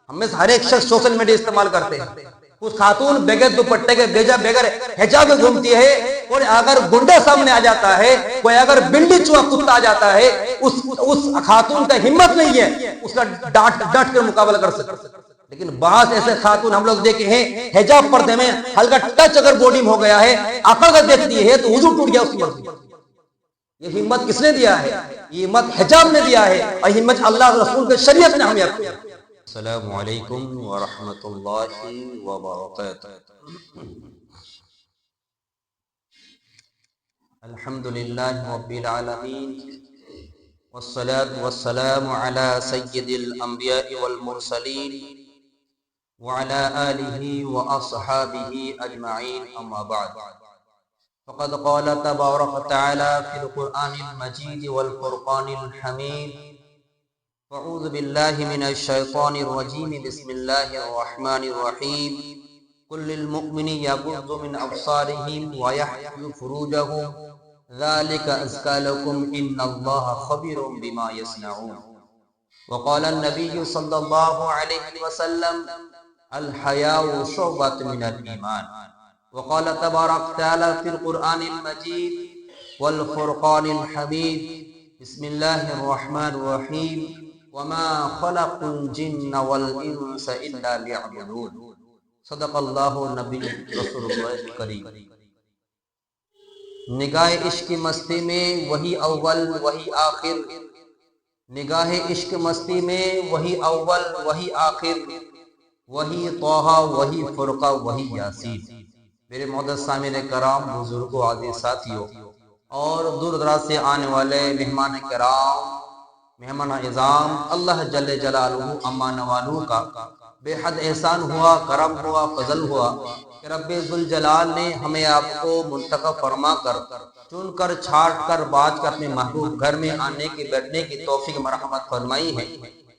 ہم میں سے ہر ایک شخص سوشل میڈیا استعمال کرتے ہیں. کچھ خاتون بغیر دوپٹے کے بغیر حجاب گھومتی ہے، اور اگر گنڈا سامنے آ جاتا ہے، کوئی اگر بلی چوہا کتا آ جاتا ہے، اس خاتون کا ہمت نہیں ہے اس کا ڈٹ کر مقابلہ کر سکتے. لیکن بعض ایسے خاتون ہم لوگ دیکھے ہیں حجاب پردے میں ہلکا ٹچ اگر باڈی میں ہو گیا ہے، عقل کا دیکھتی ہے تو وضو ٹوٹ گیا اس کی مرضی. یہ ہمت کس نے دیا ہے؟ یہ ہمت حجاب نے دیا ہے، اور ہمت اللہ رسول کے شریعت نے ہمیں دیا. السلام علیکم ورحمۃ اللہ وبرکاتہ. الحمد للہ رب العالمین، والصلاة والسلام على سید الانبیاء والمرسلین وعلى آلہ واصحابہ اجمعین، اما بعد. فقد قال تبارک تعالی فی القرآن المجید والفرقان الحمید: اعوذ باللہ من الشیطان الرجیم، بسم اللہ الرحمن الرحیم. قل للمؤمن یغض من ابصارهم ویحفظوا فروجهم ذلك ازکی لکم ان اللہ خبیر بما یصنعون. وقال النبی صلی اللہ علیہ وسلم: الحیاء شعبۃ من الایمان. وقال تبارک تعالی فی القرآن المجید والفرقان الحمید: بسم اللہ الرحمن الرحیم. وما خلق الجن والانس الا ليعبدون. صدق اللہ نبی رسول اللہ کریم. نگاہ عشق مستی میں وہی اول وہی آخر، نگاہ عشق مستی میں وہی اول وہی آخر، وہی طٰہٰ وہی فرقہ وہی یاسین. میرے معزز سامعین کرام، بزرگوں، عزیز ساتھیوں، اور دور دراز سے آنے والے مہمان کرام، مہمان اعظام، اللہ جل جلالہ اما نوالہ کا بے حد احسان ہوا، کرم ہوا، فضل ہوا کہ رب ذوالجلال نے ہمیں آپ کو منتخب فرما کر، چن کر، چھانٹ کر، بات کر اپنے محبوب گھر میں آنے کی، بیٹھنے کی توفیق مرحمت فرمائی ہے.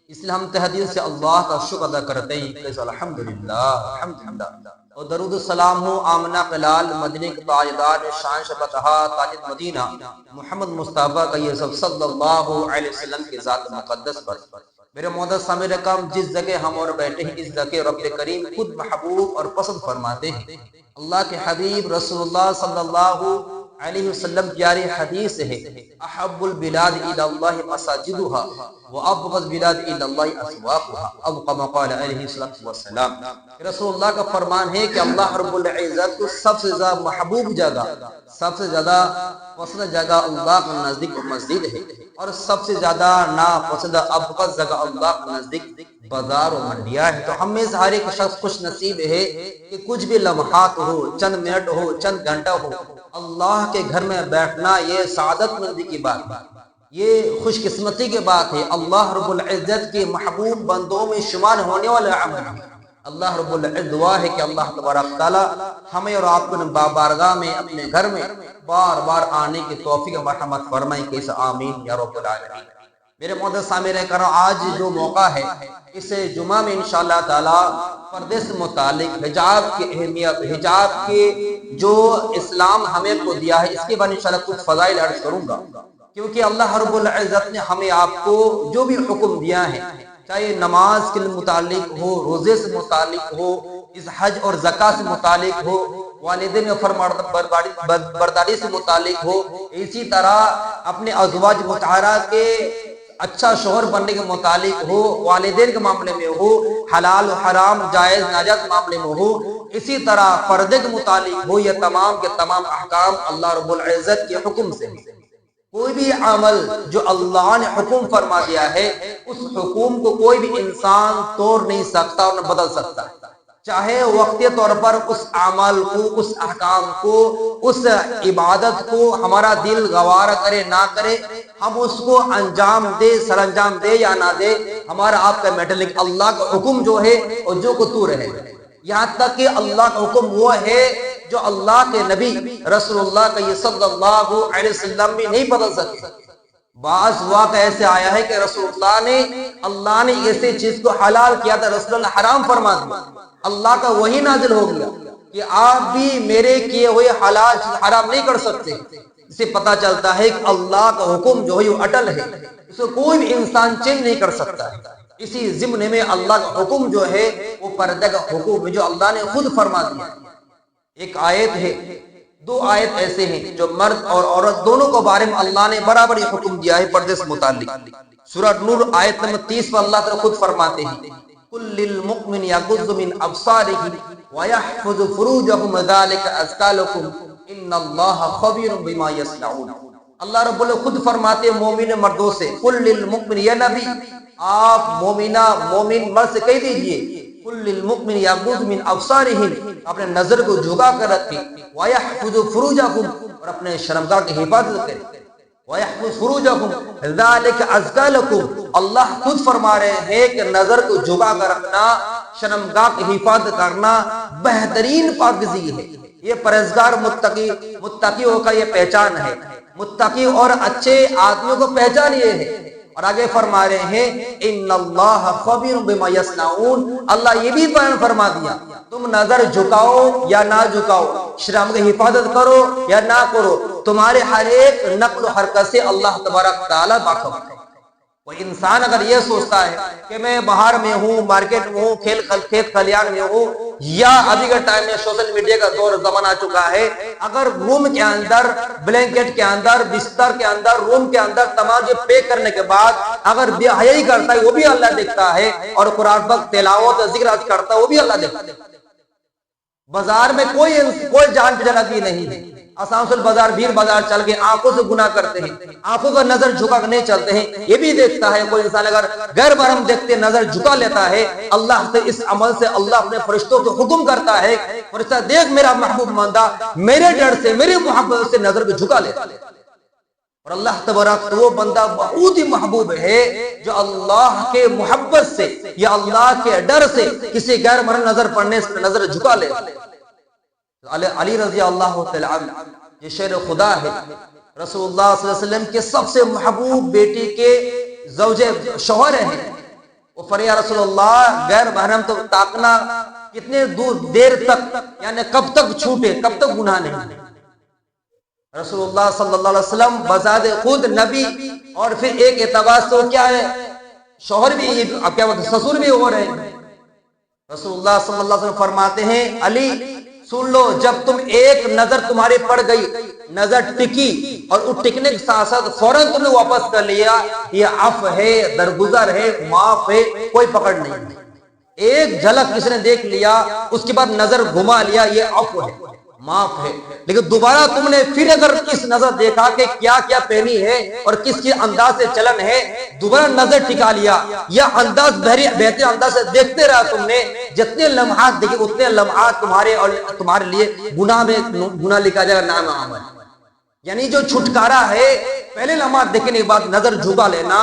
اس لیے ہم تہ دل سے اللہ کا شکر ادا کرتے ہیں کہ الحمدللہ الحمدللہ. اور درود السلام ہو آمنہ قلال مدینہ کے تاجدار شان شبتہا تاجد مدینہ محمد مصطفیٰ کا یہ سب صلی اللہ علیہ وسلم کی ذات مقدس پر. میرے معزز سامعین کرام، جس جگہ ہم اور بیٹھے ہیں اس جگہ رب کریم خود محبوب اور پسند فرماتے ہیں. اللہ کے حبیب رسول اللہ صلی اللہ علیہ وسلم کی پیاری حدیث ہے: احب البلاد الی اللہ مساجدہا وابغض البلاد الی اللہ اسواقہا، او کما قال علیہ السلام. رسول اللہ کا فرمان ہے کہ اللہ رب العزت کو سب سے زیادہ محبوب جگہ، سب سے زیادہ پسند جگہ اللہ کے نزدیک مسجد ہے، اور سب سے زیادہ ناپسندہ ابغض جگہ اللہ کے نزدیک بازار و منڈیاں ہے. تو ہم میں سے ہر ایک شخص خوش نصیب ہے کہ کچھ بھی لمحات ہو، چند منٹ ہو، چند گھنٹہ ہو، اللہ کے گھر میں بیٹھنا یہ سعادت مندی کی بات ہے، یہ خوش قسمتی کی بات ہے. اللہ رب العزت کے محبوب بندوں میں شمار ہونے والا عمل ہے. اللہ رب العزت دعا ہے کہ اللہ تبارک تعالی ہمیں اور آپ کو بارگاہ میں، اپنے گھر میں بار بار آنے کی توفیق مرحمت فرمائے. کیسا آمین یا رب العالمین. میرے معزز سامعین کرام، آج جو موقع ہے اس جمعہ میں انشاءاللہ تعالی پردے سے متعلق حجاب کی اہمیت، حجاب کے جو اسلام ہمیں کو دیا ہے، اس کے بعد انشاءاللہ کچھ فضائل عرض کروں گا. کیونکہ اللہ رب العزت نے ہمیں آپ کو جو بھی حکم دیا ہے، چاہے نماز کے متعلق ہو، روزے سے متعلق ہو، اس حج اور زکاة سے متعلق ہو، والدین میں فرمانبرداری سے متعلق ہو، اسی طرح اپنے ازواج مطہرہ کے اچھا شوہر بننے کے متعلق ہو، والدین کے معاملے میں ہو، حلال و حرام جائز ناجائز معاملے میں ہو، اسی طرح پردے کے متعلق ہو، یہ تمام کے تمام احکام اللہ رب العزت کے حکم سے. کوئی بھی عمل جو اللہ نے حکم فرما دیا ہے، اس حکم کو کوئی بھی انسان توڑ نہیں سکتا اور نہ بدل سکتا. چاہے وقتی طور پر اس عمل کو، اس احکام کو، اس عبادت کو ہمارا دل گوارا کرے نہ کرے، ہم اس کو انجام دے، سر انجام دے یا نہ دے، ہمارا آپ کا میٹر. لیکن اللہ کا حکم جو ہے اور جو کو رہے، یہاں تک کہ اللہ کا حکم وہ ہے جو اللہ کے نبی رسول اللہ کا یہ صلی اللہ علیہ وسلم بھی نہیں بدل سکتے. بعض واقع ایسے آیا ہے کہ رسول اللہ نے ایسے چیز کو حلال کیا تھا، رسول اللہ نے حرام فرما دیا. اللہ کا وحی نازل ہو گیا کہ آپ بھی میرے کیے ہوئے حلال حرام نہیں کر سکتے. اس سے پتہ چلتا ہے کہ اللہ کا حکم جو ہے وہ اٹل ہے، اس کو کوئی بھی انسان چینج نہیں کر سکتا ہے. اسی ضمن میں اللہ کا حکم جو ہے وہ پردے کا حکم ہے جو اللہ نے خود فرما دیا۔ ایک آیت ہے، دو آیت ایسے ہیں جو مرد اور عورت دونوں کو بارے میں اللہ نے برابر یہ حکم دیا ہے پردے سے متعلق۔ سورہ نور آیت نمبر 30 پر اللہ تعالیٰ خود فرماتے ہیں قُلْ لِلْمُؤْمِنِ يَغُضُّ مِنْ أَبْصَارِهِمْ وَيَحْفَظُوا فُرُوجَهُمْ ذَلِكَ أَزْكَىٰ لَهُمْ إِنَّ اللَّهَ خَبِيرٌ بِمَا يَصْنَعُونَ۔ اللہ رب العزت خود فرماتے ہیں مومن مردوں سے، قُلْ لِلْمُؤْمِنِ، یا نبی آپ مومنہ مومن مرد سے کہہ دیجئے قُلْ لِلْمُؤْمِنِ يَغُضُّ مِنْ أَبْصَارِهِمْ، اپنے نظر کو جھکا کر رکھیں، وَيَحْفَظُوا فُرُوجَهُمْ، اور اپنے شرمگاہ کی حفاظت کریں، وَيَحْفَظُوا فُرُوجَهُمْ ذَلِكَ أَزْكَىٰ لَكُمْ، اللہ خود فرما رہے ہیں کہ نظر کو جھکا کر رکھنا، شرمگاہ کی حفاظت کرنا بہترین پاکیزگی ہے۔ یہ پرہیزگار متقیوں کا یہ پہچان ہے، متقی اور اچھے آدمیوں کو پہچان یہ ہے۔ اور آگے فرما رہے ہیں ان اللہ خبیر بما یصنعون، اللہ یہ بھی بیان فرما دیا تم نظر جھکاؤ یا نہ جھکاؤ، شرم کی حفاظت کرو یا نہ کرو، تمہارے ہر ایک نقل و حرکت سے اللہ تبارک تعالیٰ باخبر ہے۔ وہ انسان اگر یہ سوچتا ہے کہ میں باہر میں ہوں، مارکیٹ میں ہوں، کھیت کھلیان میں ہوں، یا ابھی کے ٹائم میں سوشل میڈیا کا دور زمانہ آ چکا ہے، اگر روم کے اندر، بلینکٹ کے اندر، بستر کے اندر، روم کے اندر تمام یہ پیک کرنے کے بعد اگر بے حیائی کرتا ہے وہ بھی اللہ دیکھتا ہے، اور قرآن پاک تلاوت ذکر کرتا ہے وہ بھی اللہ دیکھتا ہے۔ بازار میں کوئی جان پہچان نہیں ہے، آسانسول بازار، بھیڑ بازار چل کے آنکھوں سے گناہ کرتے ہیں، آنکھوں کا نظر جھکا کے نہیں چلتے ہیں، یہ بھی دیکھتا ہے کوئی انسان اگر غیر محرم دیکھتے نظر جھکا لیتا ہے، اللہ سے اس عمل سے اللہ اپنے فرشتوں کو حکم کرتا ہے فرشتہ دیکھ میرا محبوب بندہ میرے ڈر سے، میری محبت سے نظر کو جھکا لیتا ہے۔ اور اللہ تبارک وہ بندہ بہت ہی محبوب ہے جو اللہ کے محبت سے یا اللہ کے ڈر سے کسی غیر محرم نظر پڑنے سے نظر جھکا لے۔ علی رضی اللہ تعالیٰ عنہ یہ شیر خدا ہے، رسول اللہ صلی اللہ علیہ وسلم کے سب سے محبوب بیٹی کے زوج شوہر ہیں۔ وہ فرمایا یا رسول اللہ غیر محرم تو تاکنا کتنے دیر تک، یعنی کب تک چھوٹے، کب تک گناہ نہیں؟ رسول اللہ صلی اللہ علیہ وسلم بذات خود نبی، اور پھر ایک اعتبار سے وہ کیا ہے، شوہر بھی، اب کیا بولتے سسر بھی ہو رہے ہیں۔ رسول اللہ صلی اللہ علیہ وسلم فرماتے ہیں علی سن لو، جب تم ایک نظر تمہاری پڑ گئی، نظر ٹکی، اور اس ٹکنے کے ساتھ ساتھ فوراً تم نے واپس کر لیا، یہ عفو ہے، درگزر ہے، معاف ہے، کوئی پکڑ نہیں۔ ایک جھلک کسی نے دیکھ لیا اس کے بعد نظر گھما لیا، یہ عفو ہے، معاف ہے۔ لیکن دوبارہ تم نے پھر اگر اس نظر دیکھا کہ کیا کیا پہنی ہے اور کس کے انداز سے چلن ہے، دوبارہ نظر ٹکا لیا، یا انداز بہتر انداز سے دیکھتے رہا تم نے، جتنے لمحات دیکھے اتنے لمحات تمہارے اور تمہارے لیے گناہ میں گناہ لکھا جائے گا، نام عمل۔ یعنی جو چھٹکارا ہے پہلے لمحات دیکھنے کے بعد نظر جھکا لینا،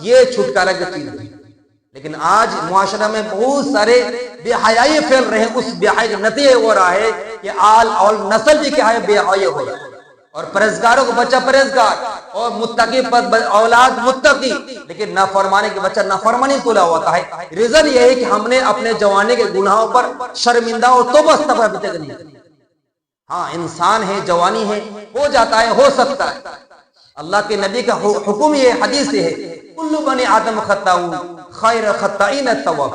یہ چھٹکارا کی چیز ہے۔ لیکن آج معاشرہ میں بہت سارے بے حیائی پھیل رہے ہیں، اس بے حیائی کا نتیجہ ہو رہا ہے کہ آل اور نسل بھی کیا ہے، بے حیائی ہو رہا ہے، اور پرہیزگاروں کو بچہ پرہیزگار، اور متقی پر اولاد متقی، لیکن نافرمانی کے بچہ نافرمانی تولا ہوتا ہے۔ ریزن یہ ہے کہ ہم نے اپنے جوانی کے گناہوں پر شرمندہ اور توبہ استغفار ابھی تک نہیں کی۔ ہاں انسان ہے، جوانی ہے، ہو جاتا ہے، ہو سکتا ہے۔ اللہ کے نبی کا حکم یہ حدیث سے ہے کل بنی آدم خطاؤ خیر خطائین التواب،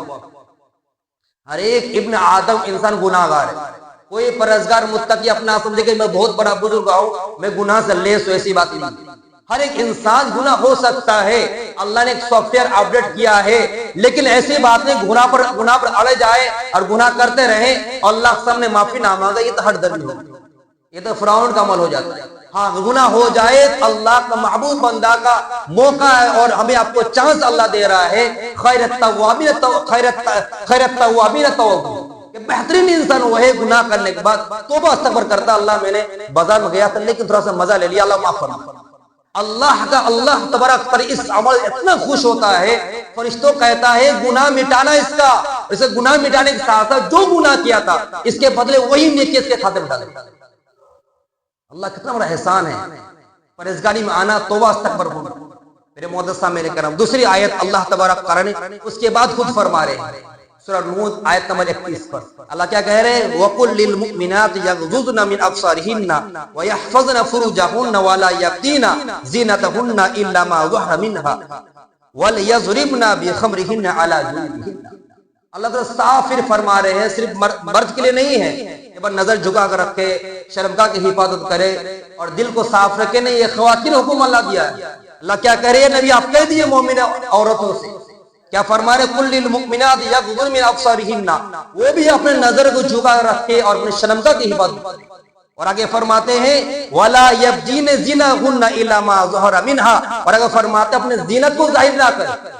ہر ایک ابن آدم انسان گناہگار ہے۔ کوئی پرہیزگار متقی اپنا سمجھے کہ میں بہت بڑا بزرگ ہوں، میں گناہ سے لیس ہوں، ایسی بات نہیں۔ ہر ایک انسان گناہ ہو سکتا ہے، اللہ نے ایک سافٹ ویئر اپڈیٹ کیا ہے، لیکن ایسی بات نہیں گناہ پر اڑے جائے اور گناہ کرتے رہیں اور اللہ کے سامنے معافی نہ مانگے، یہ تو ہر دل میں ہو، یہ تو فرعون کا عمل ہو جاتا ہے۔ ہاں گناہ ہو جائے، اللہ کا محبوب بندہ کا موقع ہے اور ہمیں آپ کو چانس اللہ دے رہا ہے، خیر التوابین التواب، کہ بہترین انسان وہ ہے گناہ کرنے کے بعد توبہ استغفار کرتا، اللہ میں نے بازار میں گیا تھا لیکن تھوڑا سا مزہ لے لیا، اللہ معاف فرما۔ اللہ تبارک پر اس عمل اتنا خوش ہوتا ہے، فرشتوں کہتا ہے گناہ مٹانا اس کا، اسے گناہ مٹانے کے ساتھ ساتھ جو گناہ کیا تھا اس کے بدلے وہی نیکی اس کے کھاتے میں ڈالے۔ اللہ کتنا بڑا احسان ہے، پرہیزگاری میں آنا، توبہ استغفار ہونا۔ میرے معزز میرے کرام، دوسری آیت اللہ تبارک تعالیٰ نے اس کے بعد خود فرما رہے ہیں، سورہ نور آیت نمبر 31 پر اللہ کیا کہہ رہے ہیں وَقُلْ لِلْمُؤْمِنَاتِ يَغْضُضْنَ مِنْ أَبْصَارِهِنَّ وَيَحْفَظْنَ فُرُوجَهُنَّ وَلَا يَبْدِينَ زِينَتَهُنَّ إِلَّا مَا ظَهَرَ مِنْهَا وَلْيَضْرِبْنَ بِخَمْرِهِنَّ عَلَى جُنُوبِهِنَّ۔ اللہ تعالیٰ صاف پھر فرما رہے ہیں صرف مرد کے لیے نہیں ہے کہ بس نظر جھکا کر رکھے، شرمگاہ کی حفاظت کرے اور دل کو صاف رکھے، نہیں، یہ خواتین حکم اللہ دیا ہے۔ اللہ کیا کہہ رہے ہیں؟ نبی آپ کہہ دیے مومن عورتوں سے، کیا فرما رہے؟ قُلْ لِلْمُؤْمِنَاتِ يَغْضُضْنَ مِنْ أَبْصَارِهِنَّ، وہ بھی اپنے نظر کو جھکا رکھے اور اپنے شرمگاہ کی حفاظت کرے۔ اور آگے فرماتے ہیں وَلَا يَبْدِينَ زِينَتَهُنَّ إِلَّا مَا ظَهَرَ مِنْهَا، اور آگے فرماتے ہیں اپنے زینت کو ظاہر نہ کرے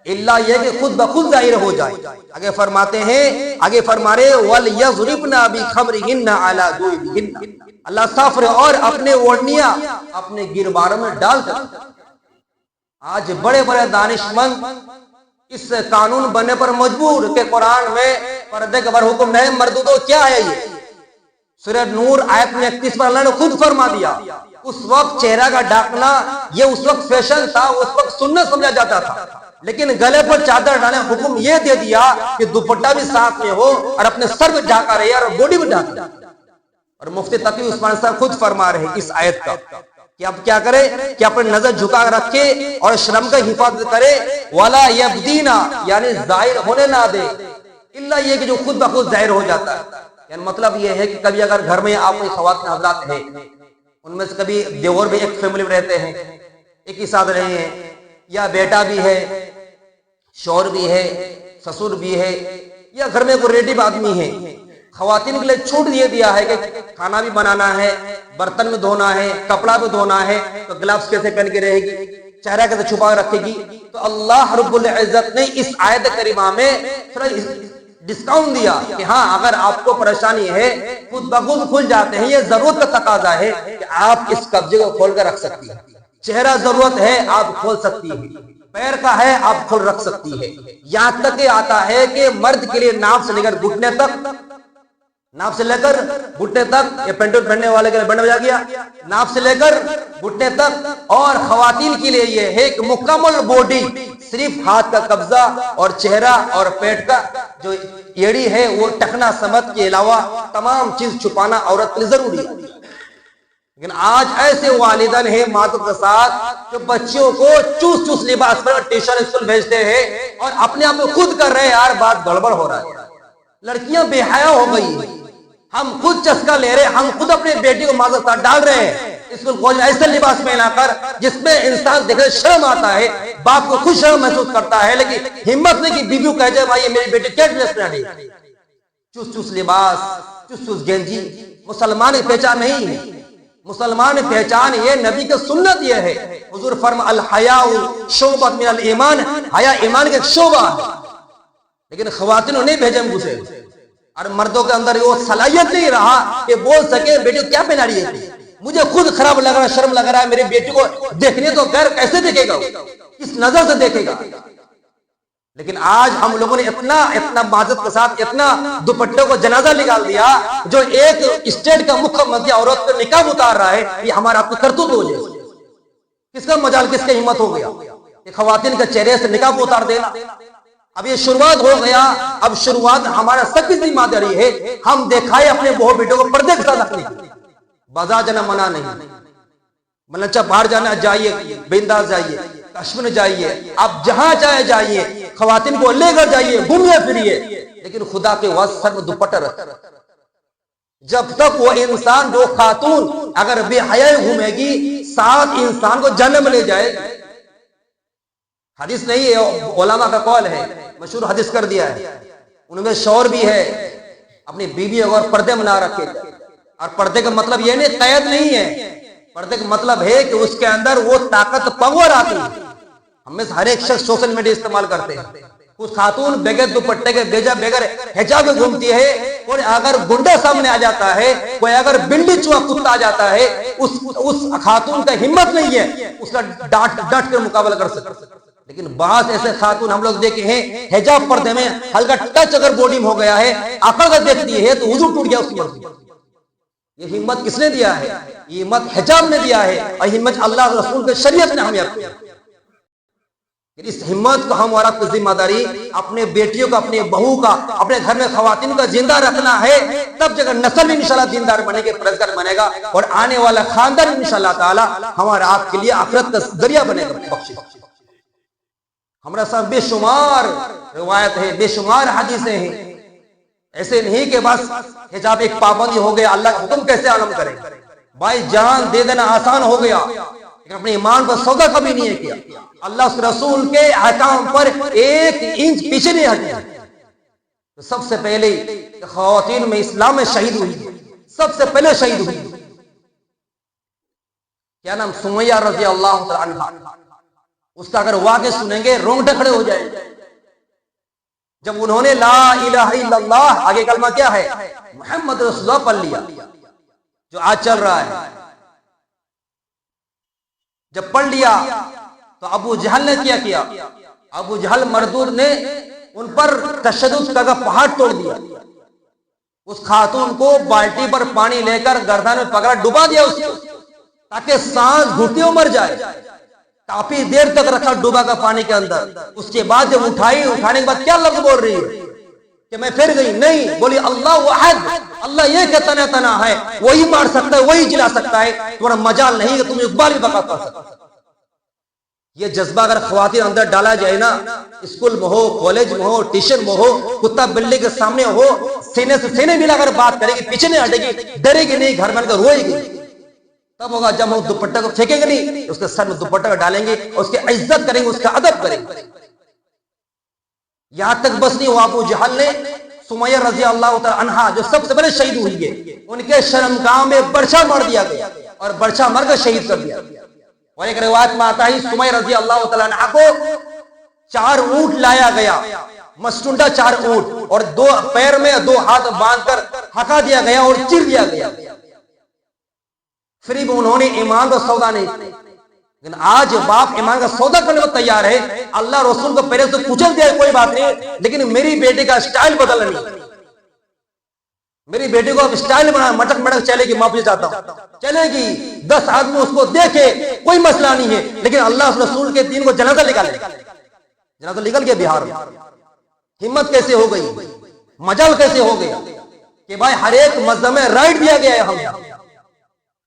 اللہ یہ کہ خود بخود ظاہر ہو جائے۔ آگے فرماتے ہیں، آگے فرما رہے وَلْيَضْرِبْنَ بِخَمْرِهِنَّ عَلَى جُيُوبِهِنَّ، اللہ صاف رہے اور اپنے اوڑھنیاں اپنے گربانوں میں ڈال کر۔ آج بڑے بڑے دانشمند اس قانون بننے پر مجبور کہ قرآن میں پردے کا بر حکم ہے، مردودو کیا ہے یہ؟ سورہ نور آیت میں 31 پر اللہ نے خود فرما دیا، اس وقت چہرہ کا ڈھانپنا یہ اس وقت فیشن تھا، اس وقت سنت سمجھا جاتا تھا، لیکن گلے پر چادر ڈالے حکم یہ دے دیا کہ دوپٹہ بھی ساتھ میں ہو اور اپنے سر بھی ڈھانکا رہے اور بوڈی بھی ڈھانکا رہے۔ اور مفتی تقی عثمانی صاحب خود فرما رہے اس آیت کا کہ اب کیا کرے کہ اپنے نظر جھکا رکھے اور شرم کا حفاظت کرے، وَلَا يَبْدِينَ یعنی ظاہر ہونے نہ دے اللہ یہ کہ جو خود بخود ظاہر ہو جاتا ہے۔ یعنی مطلب یہ ہے کہ کبھی اگر گھر میں آپ کوئی خواتین حضرات ہیں، ان میں سے کبھی دیور بھی ایک فیملی میں رہتے ہیں، ایک ہی ساتھ رہے ہیں، یا بیٹا بھی ہے، شوہر بھی ہے، سسر بھی ہے، یا گھر میں کوئی ریلیٹیو آدمی ہے، خواتین کے لیے چھوٹ یہ دیا ہے کہ کھانا بھی بنانا ہے، برتن میں دھونا ہے، کپڑا بھی دھونا ہے، تو گلوز کیسے پہن کے رہے گی، چہرہ کیسے چھپا رکھے گی؟ تو اللہ رب العزت نے اس آیت کریمہ میں تھوڑا ڈسکاؤنٹ دیا کہ ہاں اگر آپ کو پریشانی ہے، خود بخود کھل جاتے ہیں، یہ ضرورت کا تقاضا ہے کہ آپ اس قبضے کو کھول کر رکھ سکتی ہیں، چہرہ ضرورت ہے آپ کھول سکتی ہیں، پیر کا ہے آپ کھول رکھ سکتی ہے، یہاں تک کہ آتا ہے کہ مرد کے لیے ناف سے لے کر گھٹنے تک، ناف سے لے کر گھٹنے تک، یہ پینٹون پہننے والے کے لیے بینڈ بجا گیا، ناف سے لے کر گھٹنے تک، اور خواتین کے لیے یہ ہے کہ مکمل باڈی، صرف ہاتھ کا قبضہ اور چہرہ اور پیٹ کا جو ایڑی ہے وہ ٹکنا سمت کے علاوہ تمام چیز چھپانا عورت کے لیے ضروری ہے۔ لیکن آج ایسے والدین ہیں ماتوں کے ساتھ جو بچیوں کو چوس چوس لباس پر ٹیوشن اسکول بھیجتے ہیں اور اپنے آپ کو خود کر رہے ہیں یار بات گڑبڑ ہو رہا ہے، لڑکیاں بے حیا ہو گئی ہیں، ہم خود چسکا لے رہے ہیں، ہم خود اپنے بیٹی کو معذرت ڈال رہے ہیں اسکول کالج ایسے لباس پہنا کر جس میں انسان دیکھے شرم آتا ہے، باپ کو خود شرم محسوس کرتا ہے، لیکن ہمت نہیں کہ بیوی کو کہہ جائے بھائی میری بیٹی کیا ڈریس پہنا رہی ہے، چوس چوس لباس، چوس چوس گنجی مسلمان کی پہچان نہیں ہے۔ مسلمان پہچان یہ نبی کی سنت یہ ہے، حضور فرما الحیاء شعبۃ من الایمان، حیا ایمان کا ایک شعبہ ہے، لیکن خواتینوں نہیں بھیجے ہم گھسے، اور مردوں کے اندر وہ صلاحیت نہیں رہا کہ بول سکے بیٹی کو کیا پہنا رہی ہے، مجھے خود خراب لگ رہا ہے، شرم لگ رہا ہے، میری بیٹی کو دیکھنے تو غیر کیسے دیکھے گا، کس نظر سے دیکھے گا۔ لیکن آج ہم لوگوں نے اتنا معذرت کے ساتھ اتنا دوپٹے کو جنازہ نکال دیا، جو ایک اسٹیٹ کا مکھ منتری عورت پر نقاب اتار رہا ہے، یہ ہمارا آپ کو کرتوت ہو جائے، کس کا مجال کس کا ہمت ہو گیا کہ خواتین کے چہرے سے نقاب اتار دینا۔ اب یہ شروعات ہو گیا، اب شروعات ہمارا سب کی ذمہ داری ہے، ہم دکھائے اپنے بہو بیٹوں کو پردے کے ساتھ رکھنے، بازار جانا منع نہیں، ملنچہ باہر جانا جائیے، بنداز جائیے، کشمیر جائیے، آپ جہاں چاہے جائیے، خواتین کو لے کر جائیے، گھومنے پھریے، لیکن خدا کے واسطے سر میں دوپٹہ رکھے۔ جب تک وہ انسان جو خاتون اگر بے حیائی گھومے گی، ساتھ انسان کو جہنم لے جائے گی۔ حدیث نہیں ہے، علماء کا قول ہے، مشہور حدیث کر دیا ہے، ان میں شوہر بھی ہے اپنی بیوی اگر پردے میں نہ رکھے، اور پردے کا مطلب یہ نہیں قید نہیں ہے، پردے کا مطلب ہے کہ اس کے اندر وہ طاقت پاور آتی ہے۔ ہم میں سے ہر ایک شخص سوشل میڈیا استعمال کرتے ہیں، کچھ خاتون بغیر دوپٹے کے بغیر حجاب کے گھومتی ہے، اور اگر گنڈا سامنے آ جاتا ہے، کوئی اگر بلی چوہا کتا آ جاتا ہے، اس خاتون کا ہمت نہیں ہے اس کا ڈٹ کر مقابلہ کر سکتے۔ لیکن بعض ایسے خاتون ہم لوگ دیکھے ہیں حجاب پردے میں ہلکا ٹچ اگر باڈی میں ہو گیا ہے، آقا کا دیکھتی ہے تو وضو ٹوٹ گیا اس کی مرضی۔ یہ ہمت کس نے دیا ہے؟ یہ ہمت حجاب نے دیا ہے، اور ہمت اللہ رسول کے شریعت نے ہمیں دی۔ اس ہمت کو ہم اور آپ کی ذمہ داری اپنے بیٹیوں کا، اپنے بہو کا، اپنے گھر میں خواتین کا زندہ رکھنا ہے، تب جگہ نسل بھی انشاءاللہ دیندار بنے گا، پرہیزگار بنے گا، اور آنے والا خاندان انشاءاللہ تعالی ہمارا آپ کے لیے آخرت کا ذریعہ بنے گا۔ ہمارا ساتھ بے شمار روایت ہے، بے شمار حدیثیں ہیں. ایسے نہیں کہ بس حجاب ایک پابندی ہو گیا، اللہ کا حکم کیسے عالم کریں. بھائی جان دے دینا آسان ہو گیا، لیکن اپنے ایمان پر سودا کبھی نہیں کیا. اللہ اس رسول کے احکام پر ایک انچ پیچھے نہیں ہٹے. سب سے پہلے خواتین میں اسلام میں شہید ہوئی، سب سے پہلے شہید ہوئی. کیا نام؟ سمیہ رضی اللہ تعالی عنہ. اس کا اگر واقعہ سنیں گے رونگٹے کھڑے ہو جائیں. جب انہوں نے لا الہ الا اللہ آگے کلمہ کیا ہے محمد رسول اللہ پڑھ لیا جو آج چل رہا ہے، جب پڑھ لیا تو ابو جہل نے کیا ابو جہل مردود نے ان پر تشدد کا پہاڑ توڑ دیا. اس خاتون کو بالٹی پر پانی لے کر گردن میں پکڑا، ڈبا دیا اس کو تاکہ سانس گھٹتے مر جائے. کافی دیر تک رکھا ڈوبا کا پانی کے اندر. اس کے بعد جب اٹھانے کے بعد کیا لفظ بول رہی ہے کہ میں پھر گئی؟ نہیں، بولی اللہ احد، اللہ یہ کہ تنا ہے، وہی مار سکتا ہے، وہی جلا سکتا ہے، تمہارا مجال نہیں کہ تم اقبال بھی بقا کر سکتا. یہ جذبہ اگر خواتین اندر ڈالا جائے نا، اسکول میں ہو، کالج میں ہو، ٹیوشن میں ہو، کتا بلی کے سامنے ہو، سینے سے سینے ملا کر بات کرے گی، پیچھے نہیں ہٹے گی، ڈرے گی نہیں، گھر میں کر روئے گی. تب ہوگا جب ہم دوپٹہ کو پھینکیں گے نہیں، اس کے سر میں دوپٹہ کو ڈالیں گے اور اس کی عزت کریں گے، اس کا ادب کریں گے. یہاں تک بس نہیں ہوا، ابو جہل نے سمیہ رضی اللہ تعالی عنہا جو سب سے پہلے شہید ہوئی ہے، ان کے شرمگاہ میں برچھا مار دیا گیا اور برچھا مار کر شہید کر دیا. اور ایک روایت میں آتا ہے سمیہ رضی اللہ تعالی عنہا کو 4 اونٹ لایا گیا، مسٹنڈا 4 اونٹ، اور 2 پیر میں 2 ہاتھ باندھ کر ہکا دیا گیا اور چیر دیا گیا. پھر بھی انہوں نے ایمان کا سودا نہیں کیا. لیکن آج باپ ایمان کا سودا کرنے کو تیار ہے. اللہ رسول کو پہلے سے کچل دیا کوئی بات نہیں، لیکن میری بیٹی کا سٹائل بدلنا نہیں. میری بیٹی کو اب سٹائل بنا، مٹک مٹک چلے گی، معافی چاہتا ہوں، چلے گی، 10 آدمی اس کو دیکھے، کوئی مسئلہ نہیں ہے، لیکن اللہ رسول کے دین کو جنازہ نکالے. جنازہ نکل گیا بہار میں. ہمت کیسے ہو گئی، مجال کیسے ہو گیا کہ بھائی ہر ایک مذہب میں رائٹ دیا گیا ہے. ہم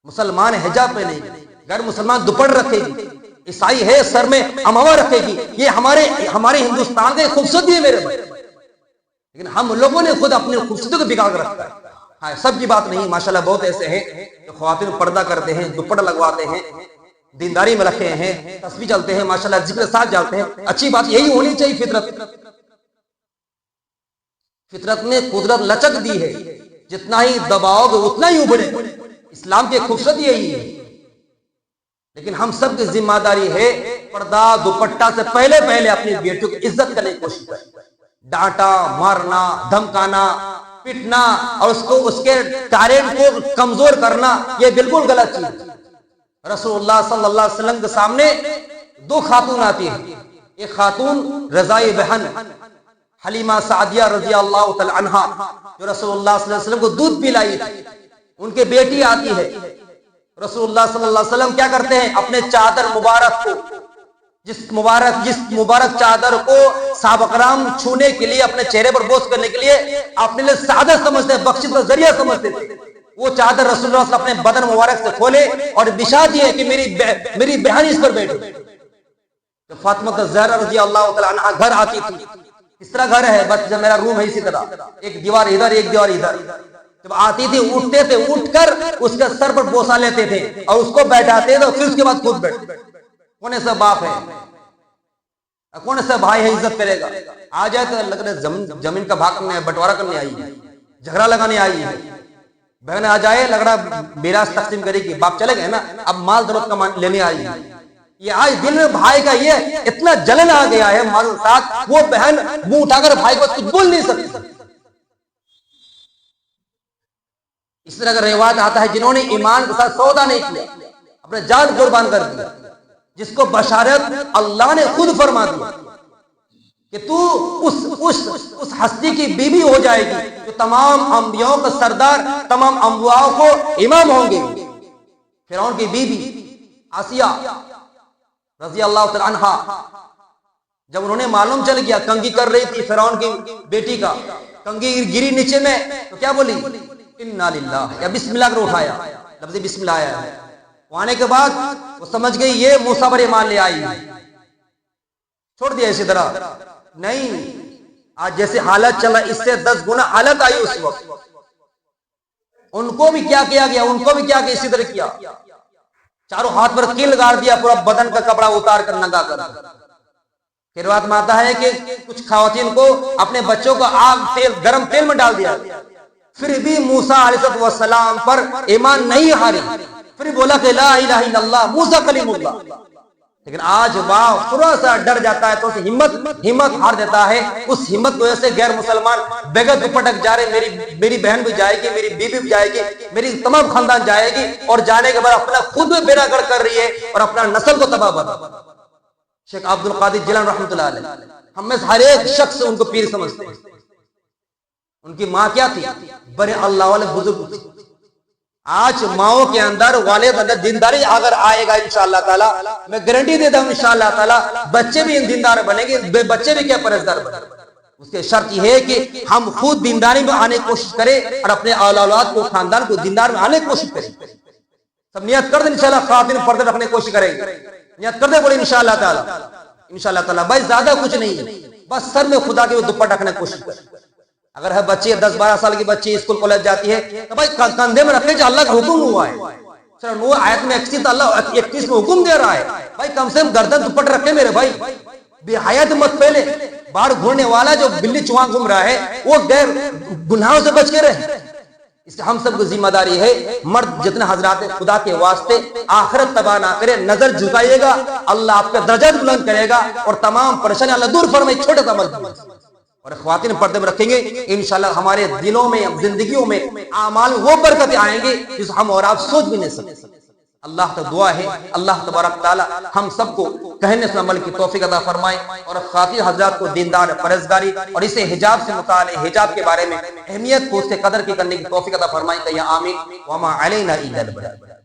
مسلمان حجاب پہ نہیں، غیر مسلمان دوپٹہ رکھے گی، عیسائی ہے سر میں امامہ رکھے گی. یہ ہمارے ہندوستان کی خوبصورتی ہے میرے بھائی. لیکن ہم لوگوں نے خود اپنی خوبصورتی کو بگاڑ کر رکھا ہے. ہاں سب کی بات نہیں، ماشاءاللہ بہت ایسے ہیں جو خواتین پردہ کرتے ہیں، دوپٹہ لگواتے ہیں، دینداری میں رکھے ہیں، تسبیح چلتے ہیں، ماشاءاللہ ذکر ساتھ جاتے ہیں. اچھی بات یہی ہونی چاہیے. فطرت نے قدرت لچک دی ہے، جتنا ہی دباؤ گے اتنا ہی ابھرے. اسلام کی خوبصورتی یہی ہے. لیکن ہم سب کی ذمہ داری ہے پردہ دوپٹہ سے پہلے اپنی بیٹیوں کی عزت کرنے کی کوشش کریں. ڈانٹا، مارنا، دھمکانا، پٹنا اور اس کے ٹیلنٹ کو کمزور کرنا یہ بالکل غلط چیز ہے. رسول اللہ صلی اللہ علیہ وسلم کے سامنے 2 خاتون آتی ہیں. ایک خاتون رضائی بہن حلیمہ سعدیہ رضی اللہ تعالی عنہا جو رسول اللہ صلی اللہ علیہ وسلم کو دودھ پلائی تھی، ان کے بیٹی آتی ہے. رسول اللہ صلی اللہ علیہ وسلم کیا کرتے ہیں؟ اپنے چادر مبارک کو، جس مبارک چادر کو صحابہ کرام چھونے کے لیے، اپنے چہرے پر بوس کرنے کے لیے اپنے لیے سعادت سمجھتے، بخشش کا ذریعہ سمجھتے تھے، وہ چادر رسول اللہ صلی اللہ علیہ وسلم اپنے بدن مبارک سے کھولے اور بچھا دیے کہ میری بہن اس پر بیٹھے. تو فاطمہ زہرا رضی اللہ تعالی عنہا گھر آتی تھی. اس طرح گھر ہے، بس جب میرا روم ہے اسی طرح، ایک دیوار ادھر ایک دیوار ادھر. جب آتی تھی اٹھتے تھے، اٹھ کر اس کے سر پر بوسا لیتے تھے اور اس کو بیٹھاتے تھے، پھر اس کے بعد خود بیٹھتے. کون ایسا باپ ہے، کون ایسا بھائی ہے عزت کرے گا؟ آ جائے تو لگ رہا زمین کا بھاگ کرنے، بٹوارا کرنے آئی ہے، جھگڑا لگانے آئی ہے. بہن آ جائے لگ رہا میراث تقسیم کرے گی، باپ چلے گئے نا، اب مال دولت کا لینے آئی ہے. یہ آج دل میں بھائی کا یہ اتنا جلن آ گیا ہے مال کے ساتھ، وہ بہن منہ اٹھا کر بھائی کو کچھ بول نہیں سکتی. اس طرح کا روایت آتا ہے جنہوں نے ایمان کے ساتھ سودا نہیں کیا، اپنے جان قربان کر دیا، جس کو بشارت اللہ نے خود فرما دی کہ تو اس ہستی کی بیوی ہو جائے گی جو تمام انبیاءوں کا سردار، تمام انبیاءوں کو امام ہوں گے. فرعون کی بیوی آسیہ رضی اللہ تعالی عنہا، جب انہوں نے معلوم چل گیا کنگھی کر رہی تھی فرعون کی بیٹی کا، کنگھی گری نیچے میں، تو کیا بولی؟ انا للہ، یا بسم اللہ کر اٹھایا، لفظ بسم اللہ آیا ہے. آنے کے بعد وہ سمجھ گئی یہ موسیٰ پر ایمان لے آئی. چھوڑ دیا اسی طرح نہیں. آج جیسے حالت چل رہا اس سے 10 گنا حالت آئی اس وقت. ان کو بھی کیا کیا گیا, ان کو بھی کیا اسی طرح کیا, چاروں ہاتھ پر کیل گاڑ دیا, پورا بدن کا کپڑا اتار کر ننگا کر. پھر بات میں آتا ہے کہ کچھ خواتین کو اپنے بچوں کو آگ گرم تیل میں ڈال دیا, پھر بھی موسیٰ علیہ السلام پر ایمان نہیں ہاری, پھر بولا کہ لا الہ الا اللہ موسیٰ کلیم اللہ. لیکن آج تھوڑا سا ڈر جاتا ہے تو ہمت ہار دیتا ہے. اس ہمت کی وجہ سے غیر مسلمان بغیر پٹک جا رہے. میری بہن بھی جائے گی, میری بیوی بھی جائے گی, میری تمام خاندان جائے گی, اور جانے کے بعد اپنا خود میں بیڑا گرد کر رہی ہے اور اپنا نسل کو تباہ بنا. شیخ عبد القادر جیلانی رحمۃ اللہ علیہ, ہم میں ہر ایک شخص ان کو پیر سمجھتے ہیں. ان کی ماں کیا تھی؟ بڑے اللہ والے بزرگ تھی. آج ماؤں کے اندر والد اندر دینداری اگر آئے گا انشاءاللہ تعالی, میں گارنٹی دیتا ہوں انشاءاللہ تعالی بچے بھی دیندار بنیں گے. بچے بھی کیا پرہیزگار بنیں گے. اس کے شرط یہ ہے کہ ہم خود دینداری میں آنے کی کوشش کریں اور اپنے اولاد کو, خاندان کو دیندار میں آنے کی کوشش کریں. سب نیت کر دیں انشاءاللہ خواتین پردے رکھنے کی کوشش کریں گے. نیت کر دیں بولے انشاءاللہ تعالی, انشاءاللہ تعالی. بھائی زیادہ کچھ نہیں ہے, بس سر میں خدا کے دوپٹہ رکھنے کی کوشش کریں. اگر ہے بچی 10-12 سال کی بچی اسکول کالج جاتی ہے تو بھائی کندھے میں رکھنے جو اللہ کا حکم ہوا ہے. چلو نور آیت میں 31 تو اللہ 31 میں حکم دے رہا ہے, بھائی کم سے کم گردن دوپٹہ رکھے میرے بھائی. بے حیات مت پہلے. باہر گھومنے والا جو بلی چوہا گھوم رہا ہے وہ غیر گناہوں سے بچ کے رہے. اس ہم سب کو ذمہ داری ہے. مرد جتنے حضرات خدا کے واسطے آخرت تباہ نہ کرے, نظر جھکائیے گا اللہ آپ کا درجات بلند کرے گا اور تمام پریشانی اللہ دور فرمائے. چھوٹے سا عمل اور خواتین پردے میں رکھیں گے انشاءاللہ ہمارے دلوں میں زندگیوں میں اعمال وہ برکتیں آئیں گے جس ہم اور آپ سوچ بھی نہیں سکتے. اللہ کا دعا ہے اللہ تبارک تعالی ہم سب کو کہنے سے عمل کی توفیق عطا فرمائے اور خواتین حضرات کو دیندار پرہیزگاری اور اسے حجاب سے متعلق حجاب کے بارے میں اہمیت کو اس کے قدر کی کرنے کی توفیق عطا فرمائے. کہ آمین. وما علینا الا البلاغ.